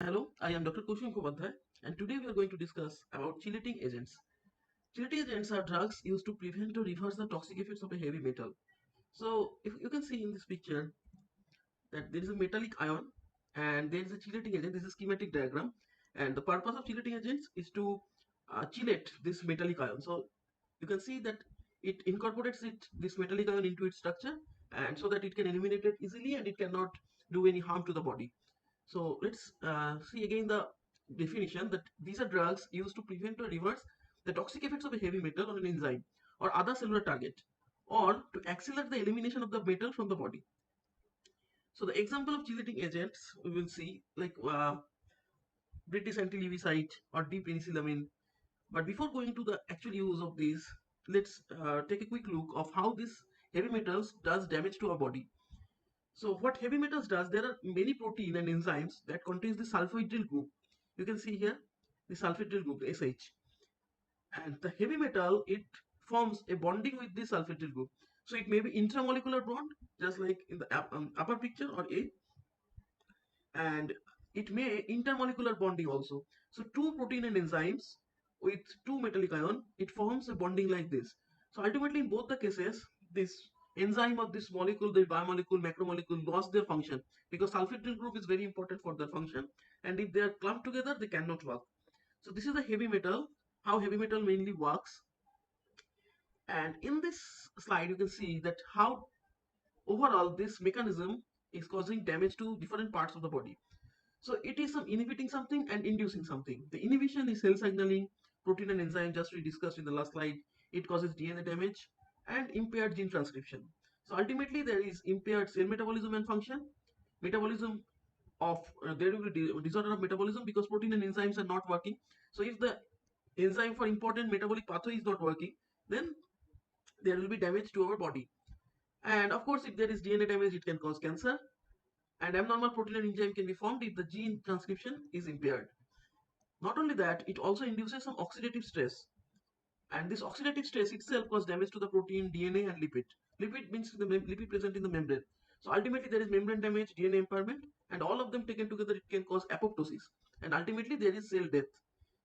Hello, I am Dr. Kushum Mukhopadhyay, and today we are going to discuss about chelating agents. Chelating agents are drugs used to prevent or reverse the toxic effects of a heavy metal. So, if you can see in this picture that there is a metallic ion and there is a chelating agent. This is a schematic diagram, and the purpose of chelating agents is to chelate this metallic ion. So, you can see that it incorporates this metallic ion into its structure, and so that it can eliminate it easily and it cannot do any harm to the body. So let's see again the definition that these are drugs used to prevent or reverse the toxic effects of a heavy metal on an enzyme or other cellular target, or to accelerate the elimination of the metal from the body. So the example of chelating agents we will see like British anti-levisite or D-penicillamine. But before going to the actual use of these, let's take a quick look of how this heavy metals does damage to our body. So what heavy metals does, there are many protein and enzymes that contains the sulfhydryl group. You can see here the sulfhydryl group SH, and the heavy metal it forms a bonding with the sulfhydryl group. So it may be intramolecular bond, just like in the upper picture or A, and it may intermolecular bonding also. So two protein and enzymes with two metallic ion, it forms a bonding like this. So ultimately in both the cases, this enzyme of this molecule, the biomolecule, macromolecule lost their function because sulfhydryl group is very important for their function, and if they are clumped together, they cannot work. So this is the heavy metal, how heavy metal mainly works. And in this slide, you can see that how overall this mechanism is causing damage to different parts of the body. So it is some inhibiting something and inducing something. The inhibition is cell signaling, protein and enzyme, just we discussed in the last slide. It causes DNA damage and impaired gene transcription. So ultimately there is impaired cell metabolism and function, metabolism of there will be disorder of metabolism because protein and enzymes are not working. So if the enzyme for important metabolic pathway is not working, then there will be damage to our body. And of course, if there is DNA damage, it can cause cancer. And abnormal protein and enzyme can be formed if the gene transcription is impaired. Not only that, it also induces some oxidative stress. And this oxidative stress itself causes damage to the protein, DNA, and lipid. Lipid means the lipid present in the membrane. So ultimately, there is membrane damage, DNA impairment, and all of them taken together, it can cause apoptosis. And ultimately, there is cell death.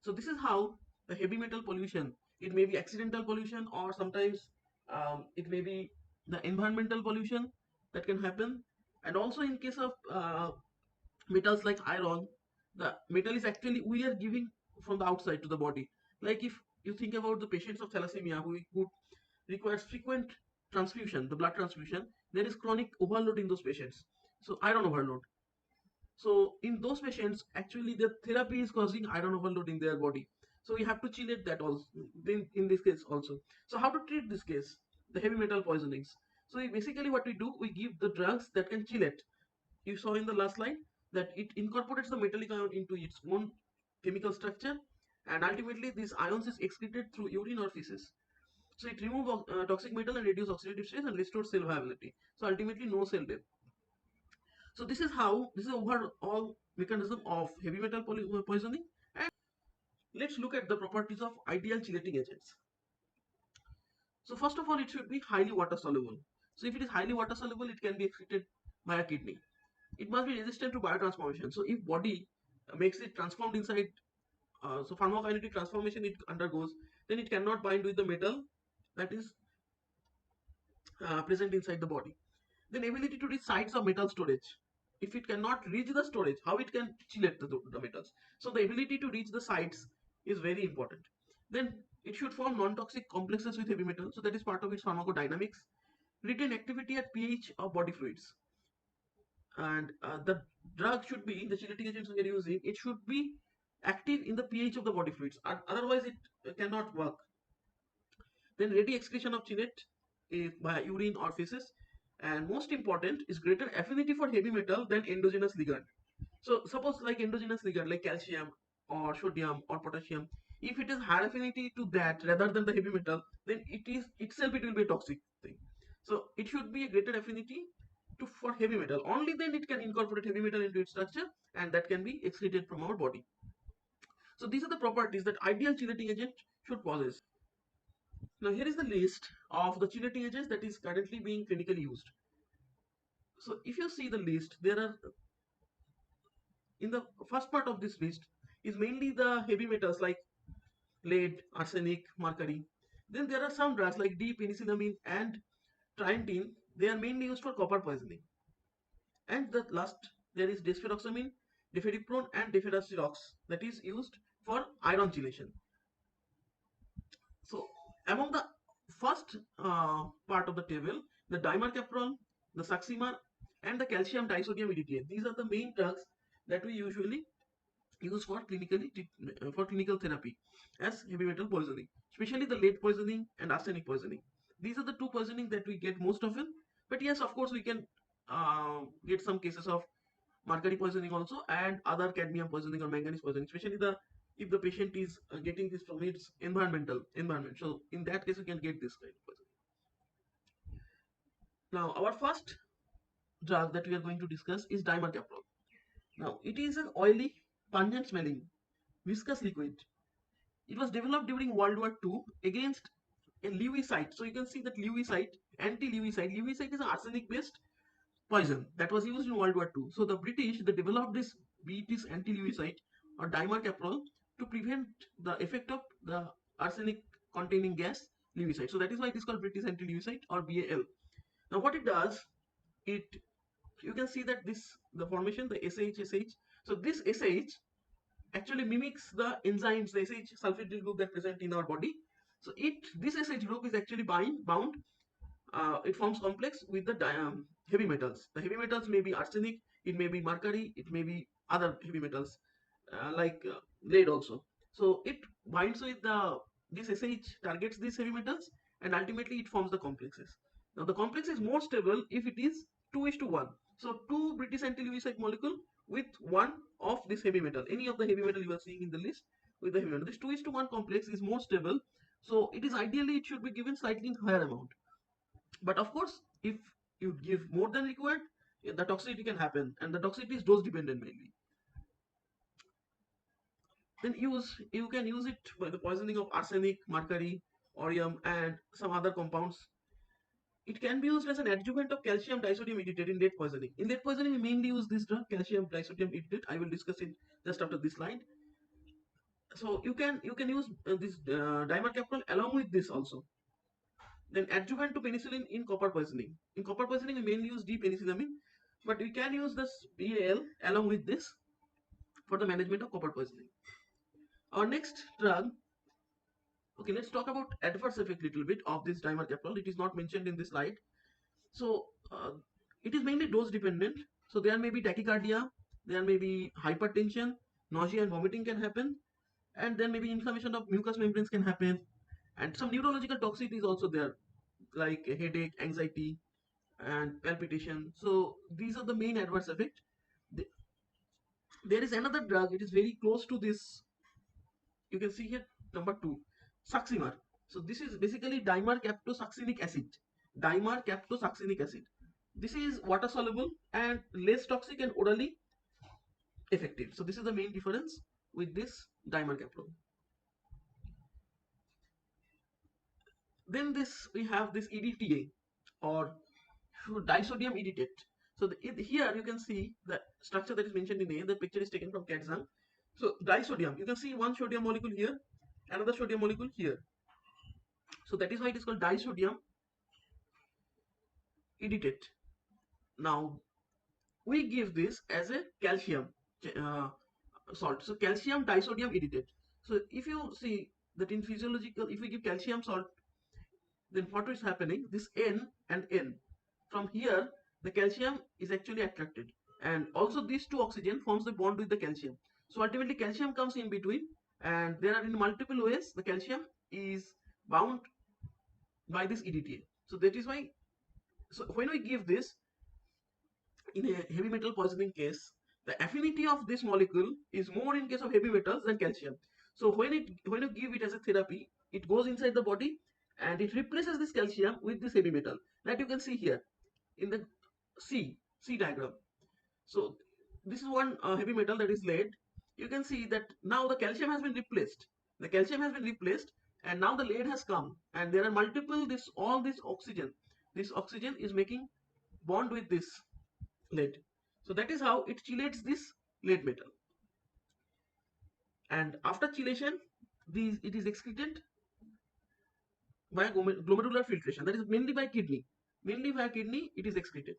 So this is how the heavy metal pollution. It may be accidental pollution, or sometimes it may be the environmental pollution that can happen. And also in case of metals like iron, the metal is actually we are giving from the outside to the body. Like if you think about the patients of thalassemia who requires frequent transfusion, the blood transfusion, there is chronic overload in those patients. So iron overload. So in those patients, actually the therapy is causing iron overload in their body. So we have to chelate that also in this case also. So how to treat this case? The heavy metal poisonings. So basically what we do, we give the drugs that can chelate. You saw in the last slide that it incorporates the metallic ion into its own chemical structure, and ultimately these ions is excreted through urine or feces. So it removes toxic metal and reduce oxidative stress and restores cell viability. So ultimately no cell death. So this is overall mechanism of heavy metal poisoning. And let's look at the properties of ideal chelating agents. So first of all, it should be highly water soluble. So if it is highly water soluble, it can be excreted by a kidney. It must be resistant to biotransformation. So if body makes it transformed inside, so pharmacokinetic transformation it undergoes, then it cannot bind with the metal that is present inside the body. Then ability to reach sites of metal storage. If it cannot reach the storage, how it can chelate the metals? So the ability to reach the sites is very important. Then it should form non-toxic complexes with heavy metal. So that is part of its pharmacodynamics. Retain activity at pH of body fluids. And the drug should be, the chelating agents we are using, it should be active in the pH of the body fluids. Otherwise, it cannot work. Then ready excretion of chelate by urine or feces. And most important is greater affinity for heavy metal than endogenous ligand. So suppose like endogenous ligand like calcium or sodium or potassium, if it is higher affinity to that rather than the heavy metal, then it is itself it will be a toxic thing. So it should be a greater affinity to for heavy metal. Only then it can incorporate heavy metal into its structure, and that can be excreted from our body. So these are the properties that ideal chelating agent should possess. Now here is the list of the chelating agents that is currently being clinically used. So if you see the list, there are in the first part of this list is mainly the heavy metals like lead, arsenic, mercury. Then there are some drugs like D-penicillamine and trientine. They are mainly used for copper poisoning. And the last, there is desferoxamine, deferiprone, and deferasirox that is used for iron chelation. So among the first part of the table, the dimercaprol, the succimer, and the calcium disodium EDTA. These are the main drugs that we usually use for clinical therapy as heavy metal poisoning, especially the lead poisoning and arsenic poisoning. These are the two poisoning that we get most often. But yes, of course, we can get some cases of mercury poisoning also and other cadmium poisoning or manganese poisoning, especially the if the patient is getting this from its environment. So in that case, we can get this kind of poisoning. Now, our first drug that we are going to discuss is dimercaprol. Now, it is an oily, pungent smelling, viscous liquid. It was developed during World War II against a lewisite. So you can see that lewisite, anti-lewisite. Lewisite is an arsenic-based poison that was used in World War II. So the British, they developed this British anti-lewisite or dimercaprol to prevent the effect of the arsenic-containing gas lewisite. So that is why it is called British anti-lewisite or BAL. Now what it does, it you can see that this the formation the SH. So this SH actually mimics the enzymes, the SH sulfate group that present in our body. So this SH group is actually bound. It forms complex with the heavy metals. The heavy metals may be arsenic, it may be mercury, it may be other heavy metals like lead also. So it binds with the this SH targets these heavy metals and ultimately it forms the complexes. Now the complex is more stable if it is 2:1. So two British anti-lewisite molecule with one of this heavy metal. Any of the heavy metal you are seeing in the list with the heavy metal. This 2:1 complex is more stable. So it is ideally it should be given slightly in higher amount. But of course, if you give more than required, the toxicity can happen, and the toxicity is dose dependent mainly. Then you can use it by the poisoning of arsenic, mercury, orium, and some other compounds. It can be used as an adjuvant of calcium disodium ethylate in lead poisoning. In lead poisoning, we mainly use this drug, calcium disodium ethylate. I will discuss it just after this slide. So you can use this dimercaprol along with this also. Then adjuvant to penicillin in copper poisoning. In copper poisoning, we mainly use D-penicillamine, but we can use this BAL along with this for the management of copper poisoning. Our next drug, okay, let's talk about adverse effect little bit of this dimercaprol. It is not mentioned in this slide. So it is mainly dose dependent. So there may be tachycardia, there may be hypertension, nausea and vomiting can happen, and then maybe inflammation of mucous membranes can happen, and some neurological toxicity is also there, like headache, anxiety, and palpitation. So these are the main adverse effect. There is another drug. It is very close to this. You can see here number 2, succimer. So this is basically dimercaptosuccinic acid. Dimercaptosuccinic acid. This is water soluble and less toxic and orally effective. So this is the main difference with this dimercaprol. Then we have this EDTA or disodium EDTA. So here you can see the structure that is mentioned in A. The picture is taken from Katzan. So disodium, you can see one sodium molecule here, another sodium molecule here. So that is why it is called disodium EDTA. Now we give this as a calcium uh, salt. So calcium disodium EDTA. So if you see that in physiological, if we give calcium salt, then what is happening? This N and N. From here, the calcium is actually attracted, and also these two oxygen forms the bond with the calcium. So ultimately, calcium comes in between, and there are in multiple ways the calcium is bound by this EDTA. So that is why. So when we give this in a heavy metal poisoning case, the affinity of this molecule is more in case of heavy metals than calcium. So when you give it as a therapy, it goes inside the body and it replaces this calcium with this heavy metal that you can see here in the C diagram. So this is one heavy metal that is lead. You can see that now the calcium has been replaced. The calcium has been replaced, and now the lead has come, and there are multiple all this oxygen. This oxygen is making bond with this lead. So that is how it chelates this lead metal. And after chelation, it is excreted by glomerular filtration, that is mainly by kidney. Mainly via kidney, it is excreted.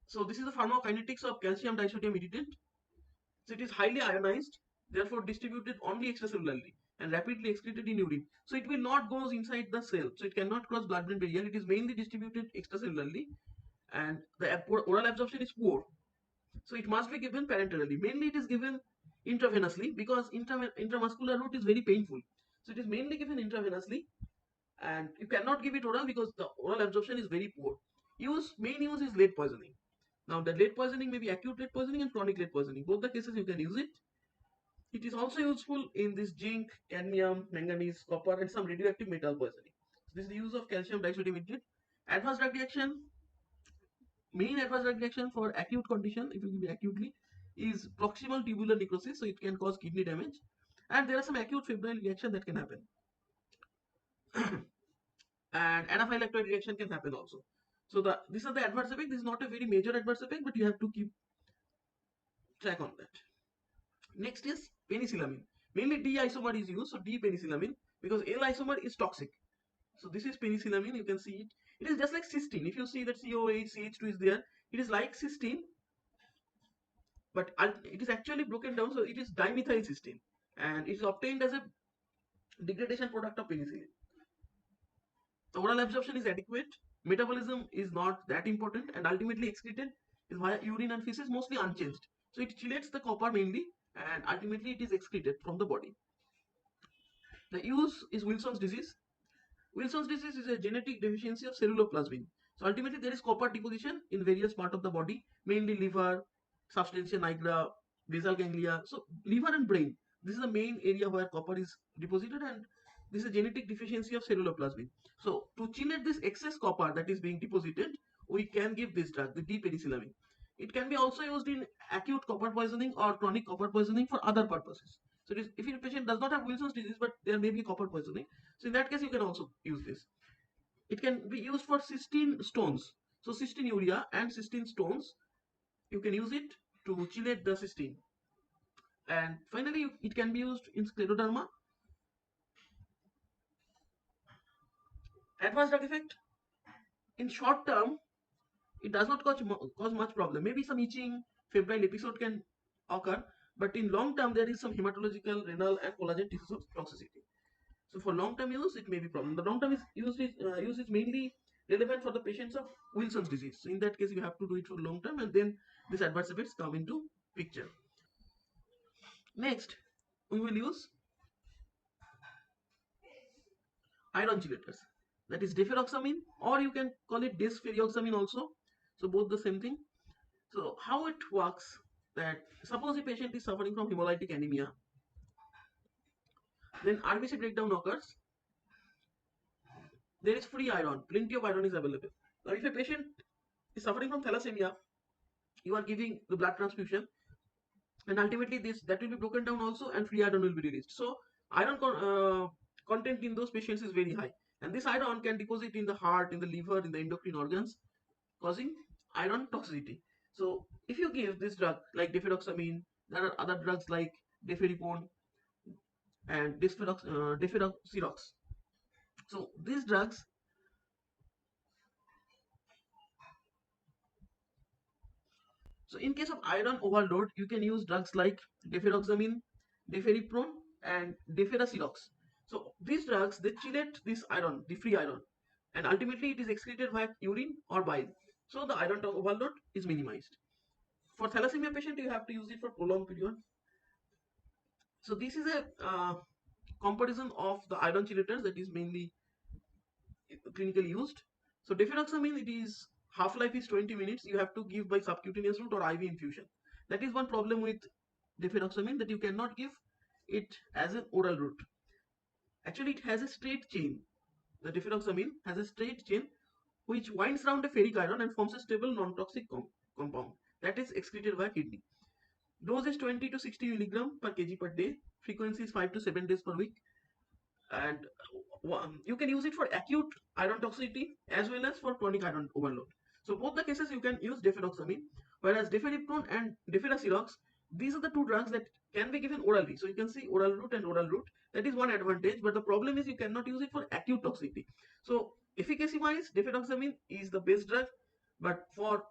So this is the pharmacokinetics of calcium disodium meditate. So it is highly ionized, therefore distributed only extracellularly and rapidly excreted in urine. So it will not go inside the cell. So it cannot cross blood-brain barrier. It is mainly distributed extracellularly, and the oral absorption is poor. So it must be given parenterally. Mainly it is given intravenously because intramuscular route is very painful. So it is mainly given intravenously, and you cannot give it oral because the oral absorption is very poor. Main use is lead poisoning. Now the lead poisoning may be acute lead poisoning and chronic lead poisoning. Both the cases you can use it. It is also useful in this zinc, cadmium, manganese, copper, and some radioactive metal poisoning. So this is the use of calcium disodium meditate. Adverse drug reaction, main adverse drug reaction for acute condition, if you give it acutely, is proximal tubular necrosis, so it can cause kidney damage. And there are some acute febrile reaction that can happen. And anaphylactoid reaction can happen also. So these are the adverse effect. This is not a very major adverse effect, but you have to keep track on that. Next is penicillamine. Mainly D isomer is used, so D penicillamine, because L isomer is toxic. So this is penicillamine, you can see it. It is just like cysteine. If you see that COH, CH2 is there, it is like cysteine, but it is actually broken down, so it is dimethyl cysteine, and it is obtained as a degradation product of penicillin. The oral absorption is adequate, metabolism is not that important, and ultimately excreted is via urine and feces, mostly unchanged. So it chelates the copper mainly, and ultimately it is excreted from the body. The use is Wilson's disease. Wilson's disease is a genetic deficiency of ceruloplasmin. So ultimately there is copper deposition in various parts of the body, mainly liver, substantia nigra, basal ganglia. So liver and brain, this is the main area where copper is deposited, and this is a genetic deficiency of ceruloplasmin. So to chelate this excess copper that is being deposited, we can give this drug, the D-penicillamine. It can be also used in acute copper poisoning or chronic copper poisoning for other purposes. So if your patient does not have Wilson's disease, but there may be copper poisoning, so in that case, you can also use this. It can be used for cystine stones. So cystinuria and cystine stones, you can use it to chelate the cystine. And finally, it can be used in scleroderma. Adverse drug effect. In short term, it does not cause much problem. Maybe some itching, febrile episode can occur, but in long term, there is some hematological, renal, and collagen tissue toxicity. So for long-term use, it may be problem. The long-term use is mainly relevant for the patients of Wilson's disease. So in that case, you have to do it for long term, and then these adverse effects come into picture. Next, we will use iron chelators. That is deferoxamine, or you can call it desferrioxamine also. So both the same thing. So how it works, that suppose a patient is suffering from hemolytic anemia, then RBC breakdown occurs. There is free iron, plenty of iron is available. Now if a patient is suffering from thalassemia, you are giving the blood transfusion, and ultimately that will be broken down also, and free iron will be released. So iron content in those patients is very high, and this iron can deposit in the heart, in the liver, in the endocrine organs, causing iron toxicity. So if you give this drug like deferoxamine, there are other drugs like deferipone and deferoxyrox. So these drugs, so in case of iron overload, you can use drugs like deferoxamine, deferiprone, and deferasirox. So these drugs, they chelate this iron, the free iron, and ultimately it is excreted via urine or bile. So the iron overload is minimized. For thalassemia patient, you have to use it for prolonged period. So this is a comparison of the iron chelators that is mainly clinically used. So deferoxamine, it is half-life is 20 minutes. You have to give by subcutaneous route or IV infusion. That is one problem with deferoxamine, that you cannot give it as an oral route. Actually, it has a straight chain. The deferoxamine has a straight chain which winds around a ferric iron and forms a stable non-toxic compound that is excreted by kidney. Dose is 20 to 60 milligram per kg per day. Frequency is 5 to 7 days per week. And you can use it for acute iron toxicity as well as for chronic iron overload. So both the cases you can use deferoxamine. Whereas Deferiprone and Deferacirox, these are the two drugs that can be given orally. So you can see oral route and oral route. That is one advantage, but the problem is you cannot use it for acute toxicity. So efficacy wise, Deferoxamine is the best drug, but for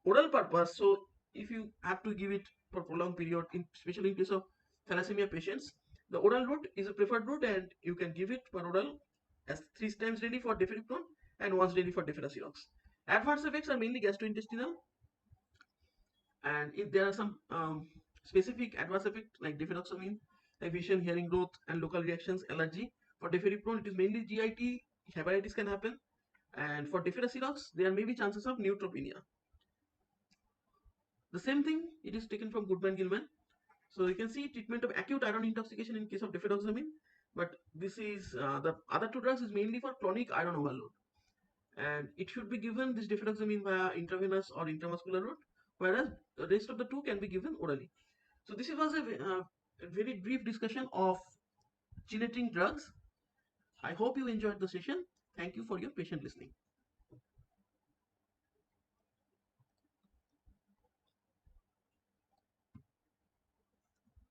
oral purpose, so if you have to give it for prolonged period, especially in case of thalassemia patients, the oral route is a preferred route, and you can give it per oral as 3 times daily for Deferiprone and once daily for Deferacirox. Adverse effects are mainly gastrointestinal, and if there are some specific adverse effects like Defenoxamine, like vision, hearing growth, and local reactions, allergy. For Deferiprone, it is mainly GIT, hepatitis can happen, and for Deferacirox, there may be chances of neutropenia. The same thing, it is taken from Goodman-Gilman. So you can see treatment of acute iron intoxication in case of Defenoxamine, but this is the other two drugs is mainly for chronic iron overload, and it should be given this Defenoxamine via intravenous or intramuscular route, whereas the rest of the two can be given orally. So this was a very brief discussion of chelating drugs. I hope you enjoyed the session. Thank you for your patient listening.